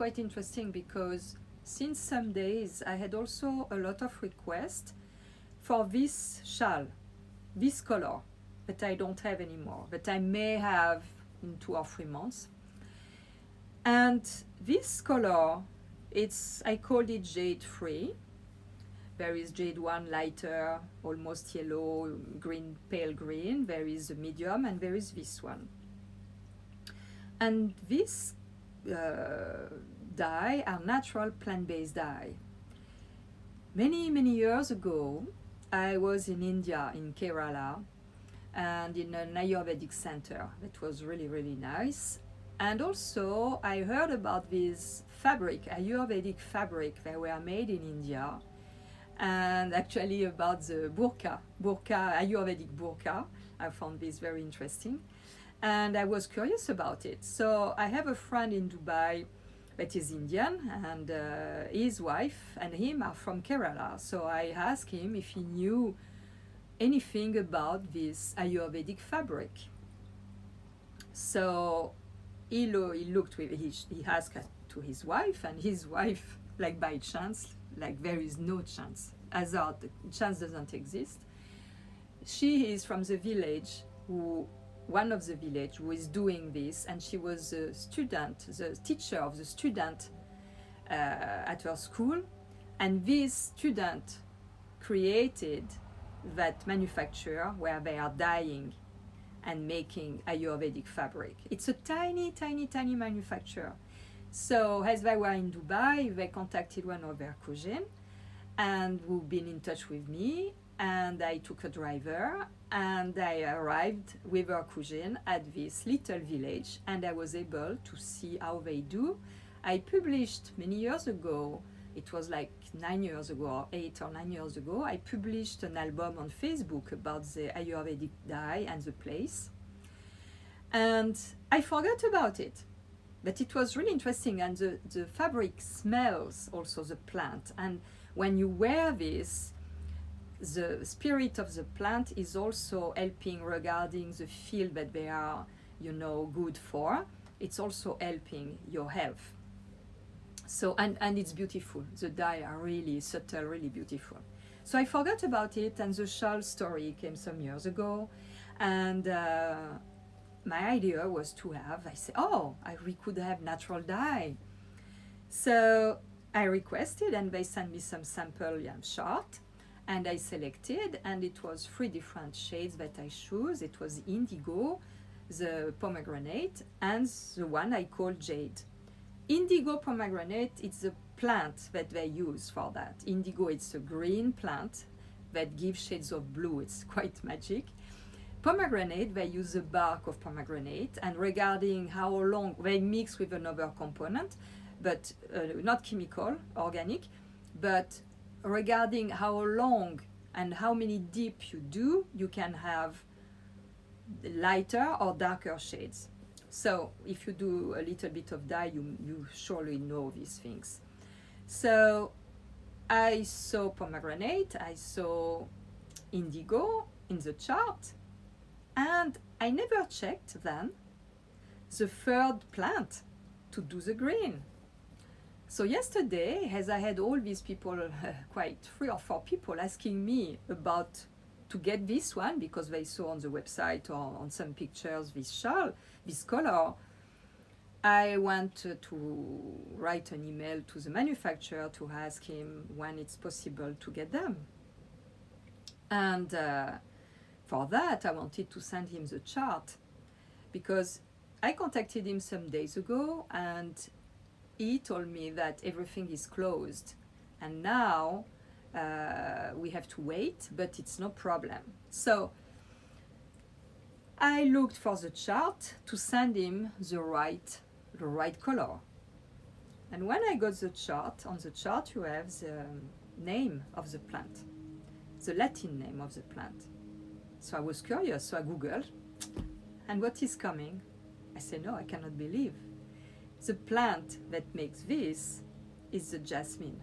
quite interesting because since some days I had also a lot of requests for this shawl, this color that I don't have anymore, but I may have in 2 or 3 months. And this color, I called it Jade 3. There is Jade 1 lighter, almost yellow, green, pale green. There is a medium, and there is this one. And this dye are natural plant-based dye. Many, many years ago, I was in India, in Kerala, and in an Ayurvedic center. That was really, really nice. And also, I heard about this fabric, Ayurvedic fabric that were made in India, and actually about the burqa, Ayurvedic burqa. I found this very interesting. And I was curious about it. So I have a friend in Dubai that is Indian, and his wife and him are from Kerala. So I asked him if he knew anything about this Ayurvedic fabric. So he looked with, he asked to his wife, and his wife, like by chance, like there is no chance, hazard, chance doesn't exist. She is from the village, one of the village who is doing this, and she was a student, the teacher of the student at her school, and this student created that manufacturer where they are dyeing and making Ayurvedic fabric. It's a tiny, tiny, tiny manufacturer. So as they were in Dubai, they contacted one of their cousins and who've been in touch with me, and I took a driver and I arrived with her cousin at this little village, and I was able to see how they do. I published many years ago, it was like 9 years ago, or 8 or 9 years ago, I published an album on Facebook about the Ayurvedic dye and the place. And I forgot about it. But it was really interesting, and the fabric smells also the plant. And when you wear this, the spirit of the plant is also helping regarding the field that they are, good for. It's also helping your health. So, and it's beautiful. The dye are really subtle, really beautiful. So I forgot about it, and the shawl story came some years ago. And my idea was to have, I said, we could have natural dye. So I requested, and they sent me some sample chart, and I selected, and it was 3 different shades that I chose. It was indigo, the pomegranate, and the one I called jade. Indigo pomegranate, it's the plant that they use for that. Indigo, it's a green plant that gives shades of blue. It's quite magic. Pomegranate, they use the bark of pomegranate, and regarding how long, they mix with another component, but not chemical, organic, but regarding how long and how many dip you do, you can have lighter or darker shades. So if you do a little bit of dye, you surely know these things. So I saw pomegranate, I saw indigo in the chart, and I never checked then the third plant to do the green. So yesterday, as I had all these people, quite 3 or 4 people asking me about to get this one because they saw on the website or on some pictures this shawl, this color, I went to write an email to the manufacturer to ask him when it's possible to get them. And for that, I wanted to send him the chart because I contacted him some days ago, and he told me that everything is closed, and now we have to wait, but it's no problem. So I looked for the chart to send him the right color. And when I got the chart, on the chart you have the name of the plant, the Latin name of the plant. So I was curious, so I Googled, and what is coming? I said, no, I cannot believe. The plant that makes this is the jasmine.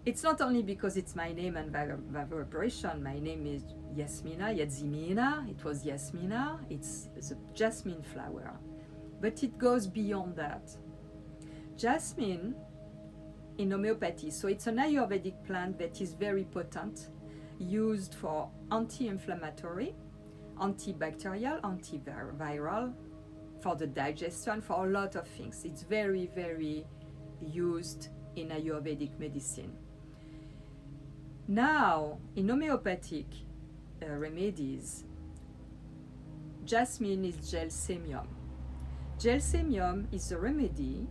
It's not only because it's my name and vibration. My name is Yasmina, Yadzimina. It was Yasmina. It's the jasmine flower. but it goes beyond that. Jasmine in homeopathy, so it's an Ayurvedic plant that is very potent, used for anti-inflammatory, antibacterial, antiviral, for the digestion, for a lot of things. It's very, very used in Ayurvedic medicine. Now, in homeopathic remedies, jasmine is gelsemium. Gelsemium is a remedy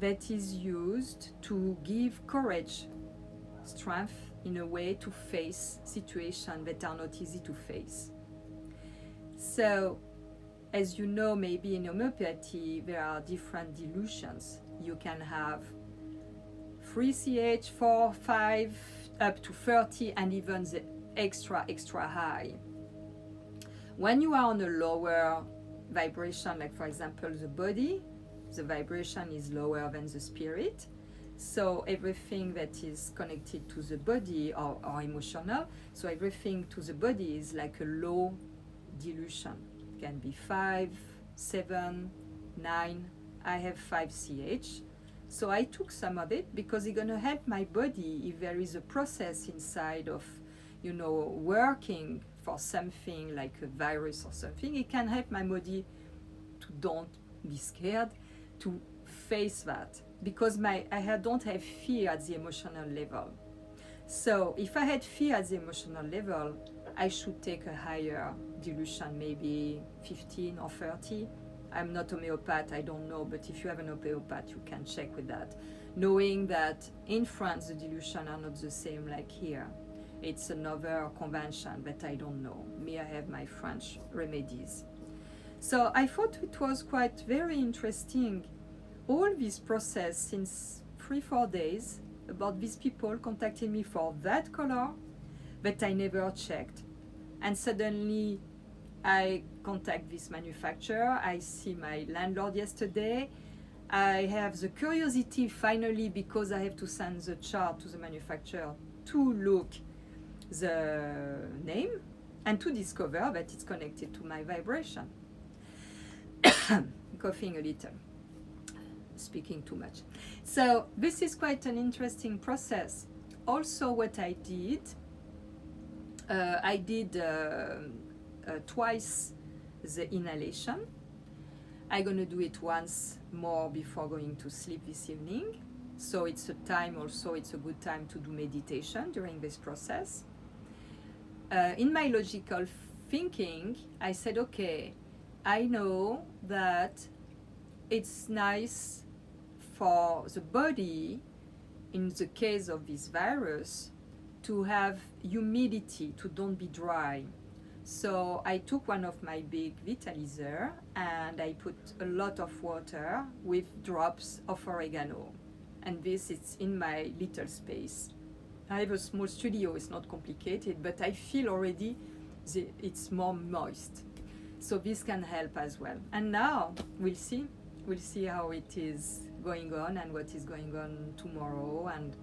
that is used to give courage, strength in a way to face situations that are not easy to face. So, as you know, maybe in homeopathy there are different dilutions. You can have 3CH, 4, 5, up to 30, and even the extra high. When you are on a lower vibration, like for example the body, the vibration is lower than the spirit. So everything that is connected to the body or emotional, so everything to the body is like a low dilution. It can be 5, 7, 9. I have 5CH. So I took some of it because it's going to help my body if there is a process inside of, working for something like a virus or something. It can help my body to don't be scared, to face that, because I don't have fear at the emotional level. So if I had fear at the emotional level, I should take a higher dilution, maybe 15 or 30. I'm not a homeopath, I don't know, but if you have an homeopath, you can check with that. Knowing that in France, the dilution are not the same like here. It's another convention that I don't know. Me, I have my French remedies. So I thought it was quite very interesting, all this process since 3-4 days, about these people contacting me for that color that I never checked. And suddenly I contact this manufacturer. I see my landlord yesterday. I have the curiosity finally, because I have to send the chart to the manufacturer to look the name and to discover that it's connected to my vibration. Coughing a little, speaking too much. So this is quite an interesting process. Also what I did twice the inhalation. I'm going to do it once more before going to sleep this evening. So it's a time also, it's a good time to do meditation during this process. In my logical thinking, I said, okay, I know that it's nice for the body, in the case of this virus, to have humidity, to don't be dry. So I took one of my big vitalizer and I put a lot of water with drops of oregano. And this is in my little space. I have a small studio, it's not complicated, but I feel already it's more moist. So this can help as well. And now we'll see how it is going on and what is going on tomorrow. And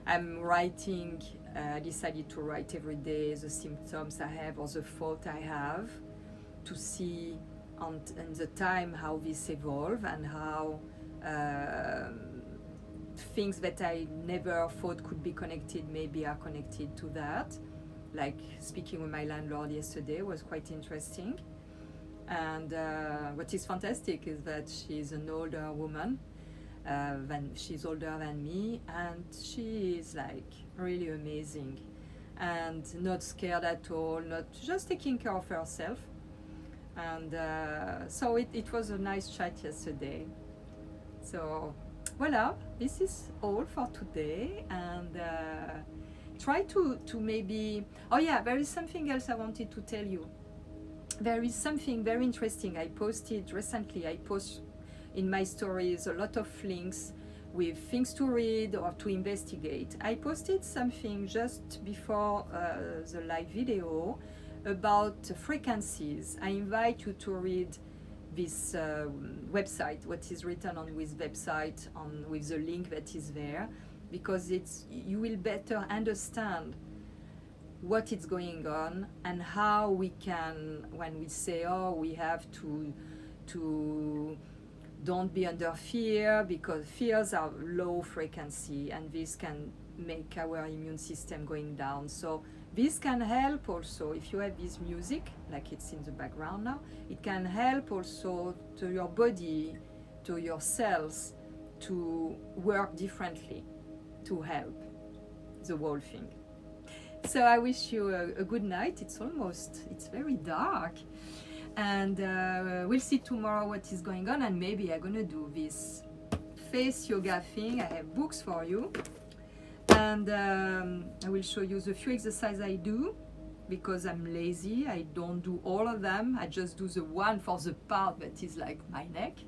I'm writing, I decided to write every day the symptoms I have or the thought I have, to see in the time how this evolve and how things that I never thought could be connected maybe are connected to that. Like speaking with my landlord yesterday was quite interesting. And what is fantastic is that she's an older woman. She's older than me, and she is like really amazing and not scared at all, not just taking care of herself. And so it was a nice chat yesterday. So voila, this is all for today. And try to maybe, oh yeah, there is something else I wanted to tell you. There is something very interesting I posted recently. I post in my stories a lot of links with things to read or to investigate. I posted something just before the live video about frequencies. I invite you to read this website, what is written on this website, with the link that is there, because you will better understand what is going on and how we can, when we say, oh, we have to to don't be under fear, because fears are low frequency and this can make our immune system going down. So this can help also if you have this music, like it's in the background now, it can help also to your body, to your cells, to work differently, to help the whole thing. So I wish you a good night. It's very dark. And we'll see tomorrow what is going on, and maybe I'm gonna do this face yoga thing. I have books for you. And I will show you the few exercises I do, because I'm lazy. I don't do all of them. I just do the one for the part that is like my neck.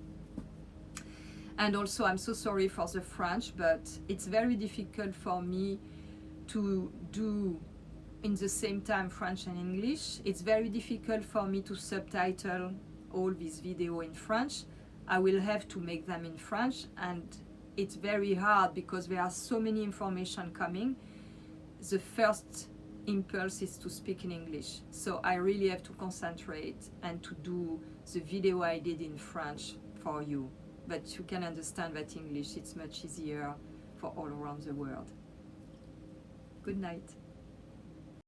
And also, I'm so sorry for the French, but it's very difficult for me to do in the same time French and English. It's very difficult for me to subtitle all these videos in French. I will have to make them in French, and it's very hard because there are so many information coming. The first impulse is to speak in English. So I really have to concentrate and to do the video I did in French for you. But you can understand that English, it's much easier for all around the world. Good night.